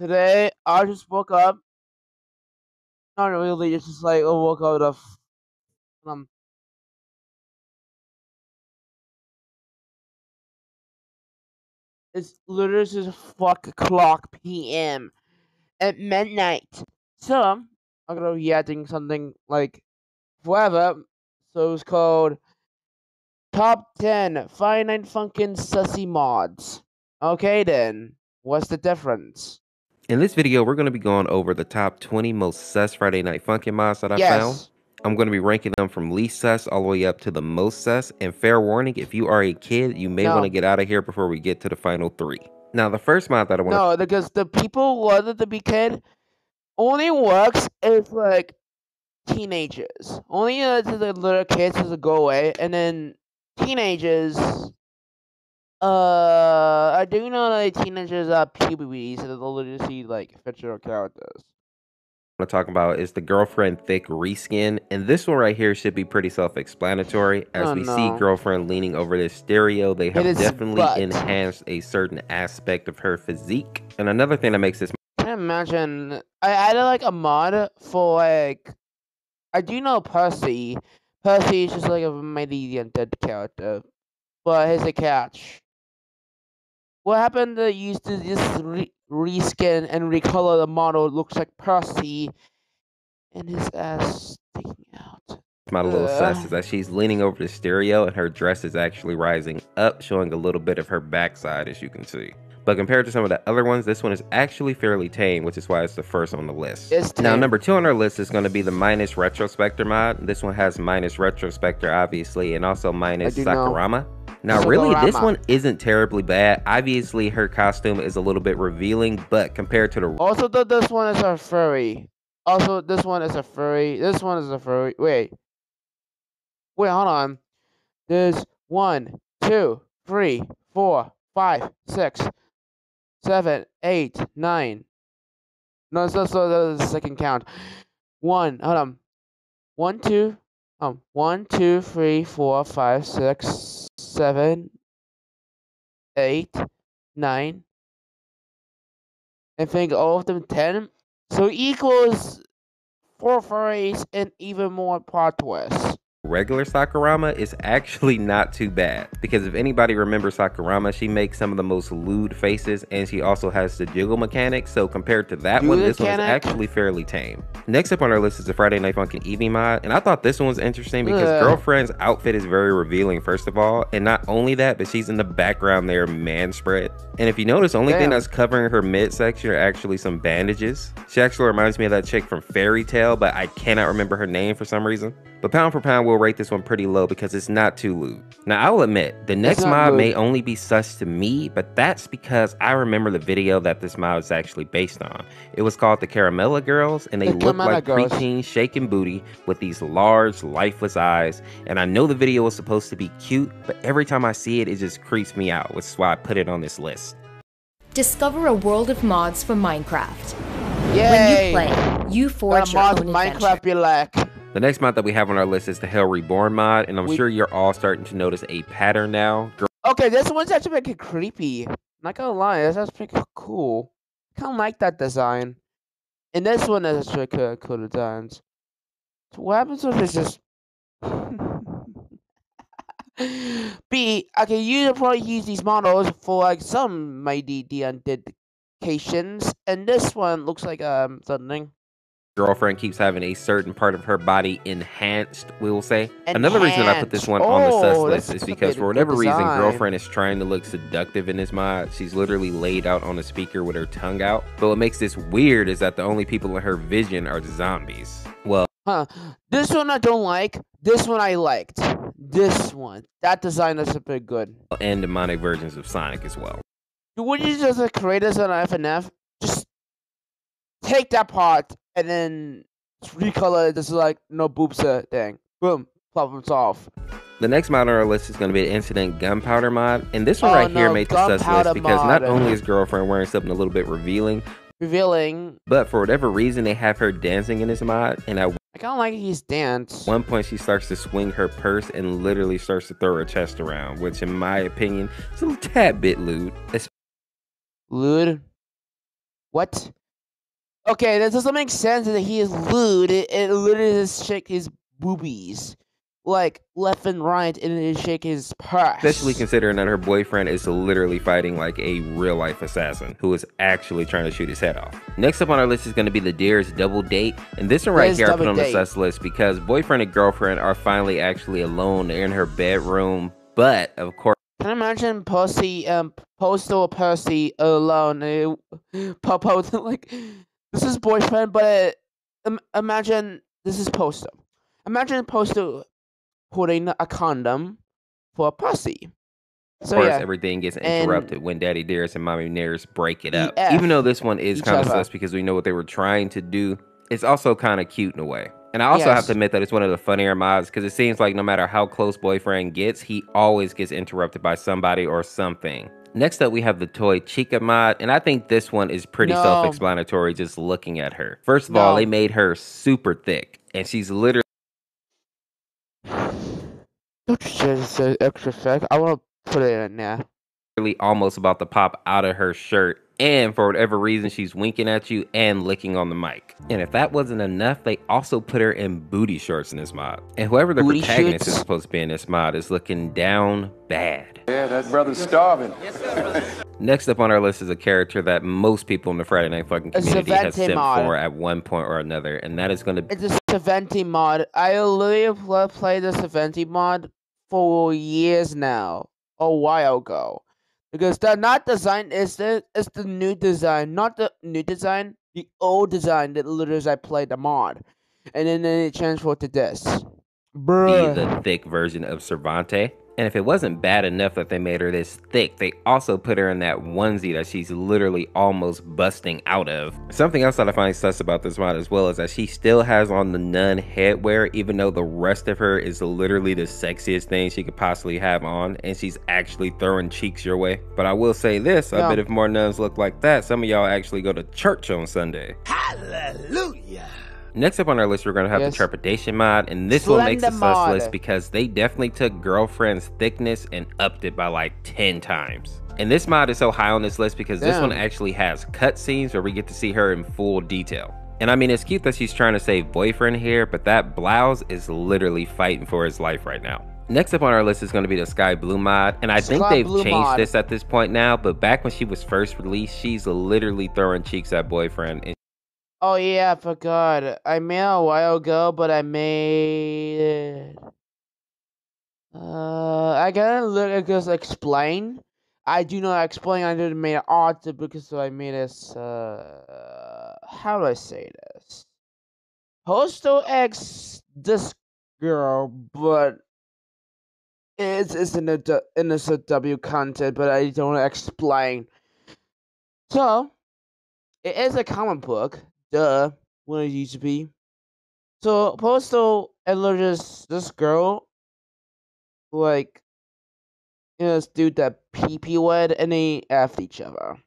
Today I just woke up. Not really, it's just like I woke up um it's literally just fuck o'clock PM at midnight. So I'm gonna be adding something like forever. So it's called Top 10 Friday Night Funkin' Sussy Mods. Okay then. What's the difference? In this video, we're going to be going over the top 20 most sus Friday Night Funkin' mods that I found. Yes. I'm going to be ranking them from least sus all the way up to the most sus. And fair warning, if you are a kid, you may want to No. get out of here before we get to the final three. Now, the first mod that I want to... No, because the people who wanted to be kid only works if like teenagers. Only to the little kids to go away, and then teenagers. I do know that teenagers are puberty, so they'll literally see like fictional characters. talk about is the Girlfriend Thick reskin, and this one right here should be pretty self-explanatory. As Oh we see no. Girlfriend leaning over this stereo, they have It is definitely butt. enhanced a certain aspect of her physique. And another thing that makes this... Can you imagine? I added like a mod for like. I do know Percy. Percy is just like a mighty undead character, but here's a catch. What happened to used to just reskin and recolor the model? It looks like Percy and his ass sticking out. My little sus is that she's leaning over the stereo and her dress is actually rising up, showing a little bit of her backside, as you can see. But compared to some of the other ones, this one is actually fairly tame, which is why it's the first on the list. Now, number 2 on our list is going to be the minus Retrospector mod. This one has minus Retrospector, obviously, and also minus Sakurama. Now, really, this one isn't terribly bad. Obviously, her costume is a little bit revealing, but compared to the... Also, this one is a furry. Also, this one is a furry. This one is a furry. Wait, hold on. There's 1, 2, 3, 4, 5, 6, 7, 8, 9. No, so the second count. 1, hold on. 1, 2, 1, 2, 3, 4, 5, 6, 7, 8, 9. I think all of them 10. So equals 4 furries and even more plot twists. Regular Sakurama is actually not too bad, because if anybody remembers Sakurama, she makes some of the most lewd faces, and she also has the jiggle mechanic, so compared to that one, this one is actually fairly tame. Next up on our list is the Friday Night Funkin' Evening mod, and I thought this one was interesting because Girlfriend's outfit is very revealing, first of all, and not only that, but she's in the background there man spread. And if you notice, the only thing that's covering her midsection are actually some bandages. She actually reminds me of that chick from Fairy Tail, but I cannot remember her name for some reason. But pound for pound, we'll rate this one pretty low because it's not too lewd. Now, I will admit, the next mod may only be sus to me, but that's because I remember the video that this mod is actually based on. It was called the Caramella Girls, and they look like preteens shaking booty with these large, lifeless eyes. And I know the video was supposed to be cute, but every time I see it, it just creeps me out, which is why I put it on this list. Discover a world of mods for Minecraft. Yay! When you play, you forge your own Minecraft be like. The next mod that we have on our list is the Hell Reborn mod, and I'm sure you're all starting to notice a pattern now. Okay, this one's actually pretty creepy. Not gonna lie, this is pretty cool. I kind of like that design. And this one is actually cool designs. So what happens if it's just... okay, you probably use these models for like some mighty dedications, and this one looks like something. Girlfriend keeps having a certain part of her body enhanced, we will say. Another reason that I put this one on the sus list is because for whatever reason, Girlfriend is trying to look seductive in this mod. She's literally laid out on a speaker with her tongue out. But what makes this weird is that the only people in her vision are the zombies. Well, this one I don't like. This one I liked. This one. That design is pretty good. And demonic versions of Sonic as well. Would you just create this on FNF? Just take that part and then recolor it. This is like no boobs thing. Boom, problem solved. The next mod on our list is going to be an Incident Gunpowder mod, and this one here made the sus list because not only is Girlfriend wearing something a little bit revealing, but for whatever reason they have her dancing in this mod, and I kind of like his dance. At one point she starts to swing her purse and literally starts to throw her chest around, which in my opinion is a little tad bit lewd. Lewd? What? Okay, that doesn't make sense that he is lewd. It literally just shake his boobies. Like, left and right, and it shake his purse. Especially considering that her boyfriend is literally fighting like a real-life assassin who is actually trying to shoot his head off. Next up on our list is going to be the Dearest double date. And this one right here I put on the sus list because boyfriend and girlfriend are finally actually alone. They're in her bedroom. But, of course... Can I imagine Postal Percy alone? Popo, like... This is boyfriend, but imagine this is Postal. Imagine Postal putting a condom for a pussy. So, of course, everything gets interrupted when Daddy Dearest and Mommy Nearest break it up. Even though this one is kind of sus because we know what they were trying to do, it's also kind of cute in a way. And I also have to admit that it's one of the funnier mods because it seems like no matter how close boyfriend gets, he always gets interrupted by somebody or something. Next up, we have the Toy Chica mod, and I think this one is pretty self-explanatory just looking at her. First of all, they made her super thick, and she's literally... Don't say extra thick. I want to put it in there. Really almost about to pop out of her shirt, and for whatever reason, she's winking at you and licking on the mic. And if that wasn't enough, they also put her in booty shorts in this mod. And whoever the protagonist is supposed to be in this mod is looking down bad. Yeah, that brother's starving. Next up on our list is a character that most people in the Friday Night Funkin' community have simped for at one point or another, and that is going to be... It's a Saventi mod. I literally played the Saventi mod for years now, a while ago. Because the not design is the new design, not the new design, the old design that literally I played the mod, and then it transferred to this. Be the thick version of Cervante. And if it wasn't bad enough that they made her this thick, they also put her in that onesie that she's literally almost busting out of. Something else that I find sus about this mod as well is that she still has on the nun headwear, even though the rest of her is literally the sexiest thing she could possibly have on, and she's actually throwing cheeks your way. But I will say this, I bet if more nuns look like that, some of y'all actually go to church on Sunday. Hallelujah! Next up on our list, we're going to have the Trepidation mod, and this one makes the sus list because they definitely took Girlfriend's thickness and upped it by like 10 times. And this mod is so high on this list because this one actually has cutscenes where we get to see her in full detail. And I mean, it's cute that she's trying to save boyfriend here, but that blouse is literally fighting for his life right now. Next up on our list is going to be the Sky Blue mod, and I think they've changed this at this point now, but back when she was first released, she's literally throwing cheeks at boyfriend. And oh yeah, I forgot. I made it a while ago, but I made it. I gotta look at this explain. I do not explain. I didn't make it art because I made this. How do I say this? Postal X this girl, but it's in the W content, but I don't explain. So it is a comic book. Duh, when it used to be. So Postal and this girl, like, this dude that pee wed, and they after each other.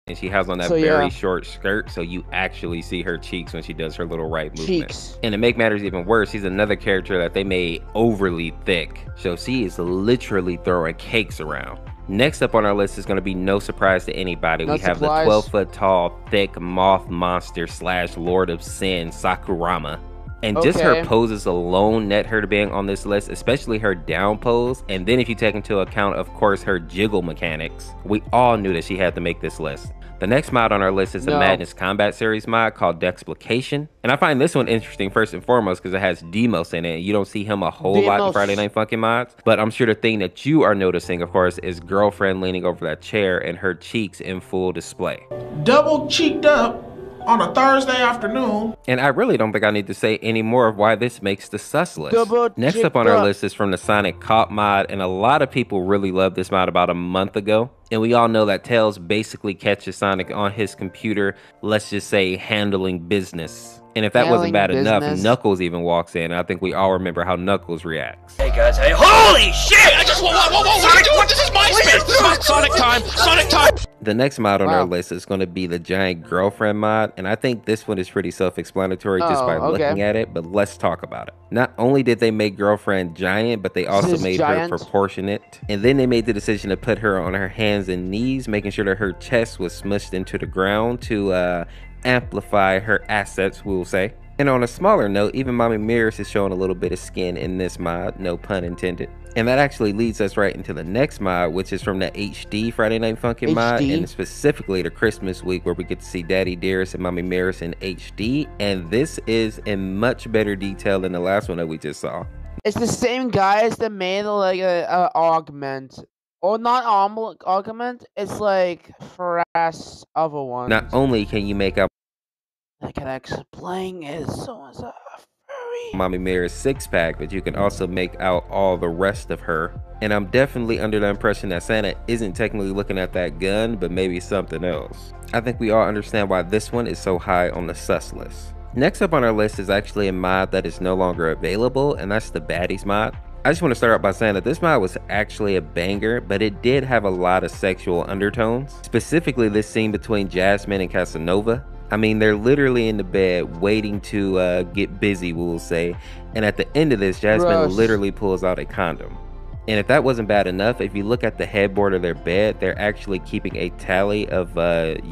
And she has on that very short skirt, so you actually see her cheeks when she does her little right movement. And to make matters even worse, she's another character that they made overly thick. So she is literally throwing cakes around. Next up on our list is going to be no surprise to anybody. We have the 12-foot tall, thick moth monster / Lord of Sin, Sakurama. And just her poses alone net her to being on this list, especially her down pose. And then if you take into account, of course, her jiggle mechanics, we all knew that she had to make this list. The next mod on our list is the Madness Combat Series mod called Dexplication. And I find this one interesting first and foremost because it has Demos in it. You don't see him a whole lot in Friday Night Funkin' mods. But I'm sure the thing that you are noticing, of course, is Girlfriend leaning over that chair and her cheeks in full display. Double cheeked up on a Thursday afternoon. And I really don't think I need to say any more of why this makes the sus list. Next up on our list is from the Sonic Cop mod, and a lot of people really loved this mod about a month ago. And we all know that Tails basically catches Sonic on his computer, let's just say handling business. And if that wasn't bad enough, Knuckles even walks in. I think we all remember how Knuckles reacts. Hey guys, hey, holy shit! Sonic, what? This is my space! Sonic time! Sonic time! The next mod on our list is going to be the giant girlfriend mod, and I think this one is pretty self-explanatory just by looking at it, but let's talk about it. Not only did they make girlfriend giant, but they also made her proportionate, and then they made the decision to put her on her hands and knees, making sure that her chest was smushed into the ground to amplify her assets, we'll say. And on a smaller note, even Mommy Mirrors is showing a little bit of skin in this mod, no pun intended. And that actually leads us right into the next mod, which is from the HD Friday Night Funkin' mod, and specifically the Christmas week, where we get to see Daddy Dearest and Mommy Mirrors in HD. And this is in much better detail than the last one that we just saw. It's the same guys that made like a augment. Or not augment, it's like fresh other ones. Not only can you make out I can explain it, someone's a furry Mommy Mirror's six-pack, but you can also make out all the rest of her. And I'm definitely under the impression that Santa isn't technically looking at that gun, but maybe something else. I think we all understand why this one is so high on the sus list. Next up on our list is actually a mod that is no longer available, and that's the Baddies mod. I just want to start out by saying that this mod was actually a banger, but it did have a lot of sexual undertones. Specifically this scene between Jasmine and Casanova. I mean, they're literally in the bed waiting to get busy, we'll say. And at the end of this, Jasmine literally pulls out a condom. And if that wasn't bad enough, if you look at the headboard of their bed, they're actually keeping a tally of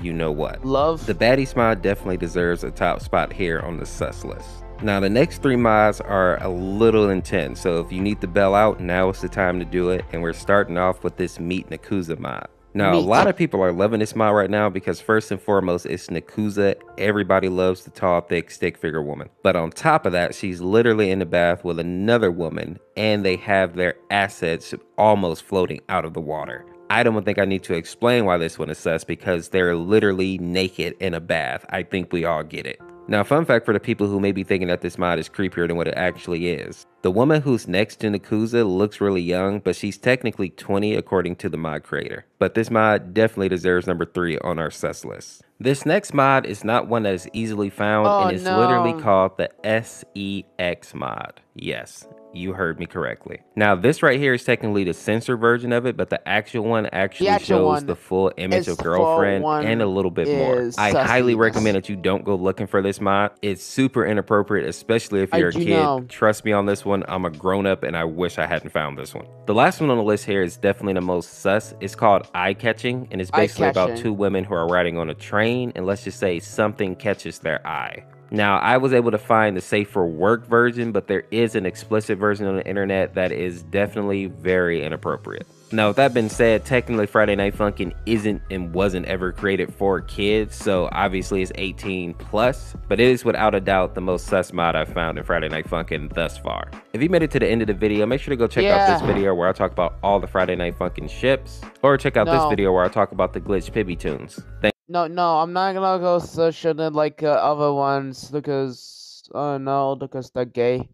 you know what. Love. The Baddies mod definitely deserves a top spot here on the sus list. Now the next three mods are a little intense, so if you need to bail out, now is the time to do it. And we're starting off with this Meet Nakuza mod. Now, a lot of people are loving this mod right now because first and foremost, it's Nakuza. Everybody loves the tall, thick stick figure woman. But on top of that, she's literally in the bath with another woman, and they have their assets almost floating out of the water. I don't think I need to explain why this one is sus because they're literally naked in a bath. I think we all get it. Now, fun fact for the people who may be thinking that this mod is creepier than what it actually is. The woman who's next to Nakuza looks really young, but she's technically 20 according to the mod creator. But this mod definitely deserves number 3 on our sus list. This next mod is not one that is easily found, and it's literally called the SEX mod. Yes, you heard me correctly. Now, this right here is technically the censored version of it, but the actual one actually shows the full image of girlfriend and a little bit more. I highly recommend that you don't go looking for this mod. It's super inappropriate, especially if you're a kid. Trust me on this one, I'm a grown-up and I wish I hadn't found this one. The last one on the list here is definitely the most sus. It's called Eye Catching, and it's basically about two women who are riding on a train, and let's just say something catches their eye. Now, I was able to find the safe for work version, but there is an explicit version on the internet that is definitely very inappropriate. Now, with that being said, technically Friday Night Funkin' isn't and wasn't ever created for kids, so obviously it's 18 plus, but it is without a doubt the most sus mod I've found in Friday Night Funkin' thus far. If you made it to the end of the video, make sure to go check out this video where I talk about all the Friday Night Funkin' ships, or check out this video where I talk about the Glitch Pibby tunes. No, I'm not gonna go search it like other ones because, no, because they're gay.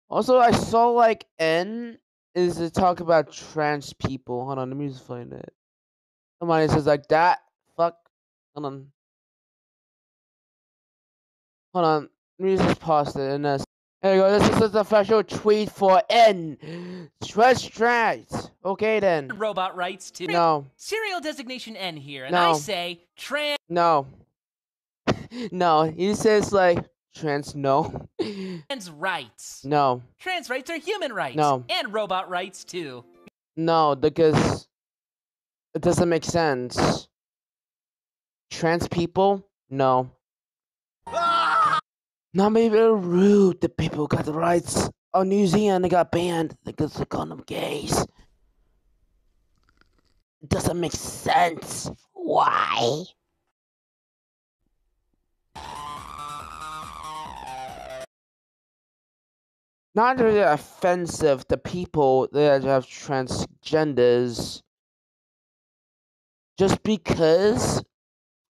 Also, I saw like N is to talk about trans people. Hold on, let me just find it. Somebody says like that. Fuck. Hold on. Hold on. Let me just pause it and this. There you go. This is the official tweet for N. Trans. Okay then. Robot rights to no. Serial designation N here, and I say trans. No. No. He says like trans. No. Trans rights. No. Trans rights are human rights. No. And robot rights too. No, because it doesn't make sense. Trans people? No. Not maybe they're rude. The people got the rights. Oh, New Zealand, they got banned because they call them gays. It doesn't make sense. Why? Not really offensive to people that have transgenders. Just because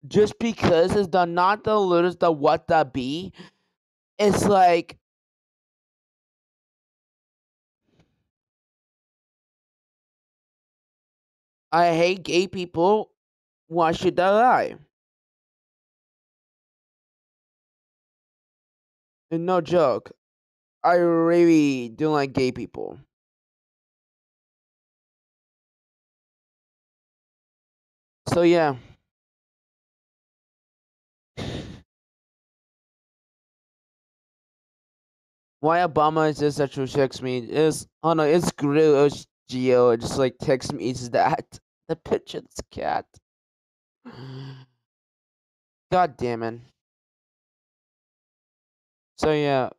it's not the letters the what the be. It's like I hate gay people. Why should I lie? And no joke, I really don't like gay people. So yeah. Why Obama is just actually text me is oh no, it's Geo. It just like text me is that the picture of this cat. God damn it. So yeah.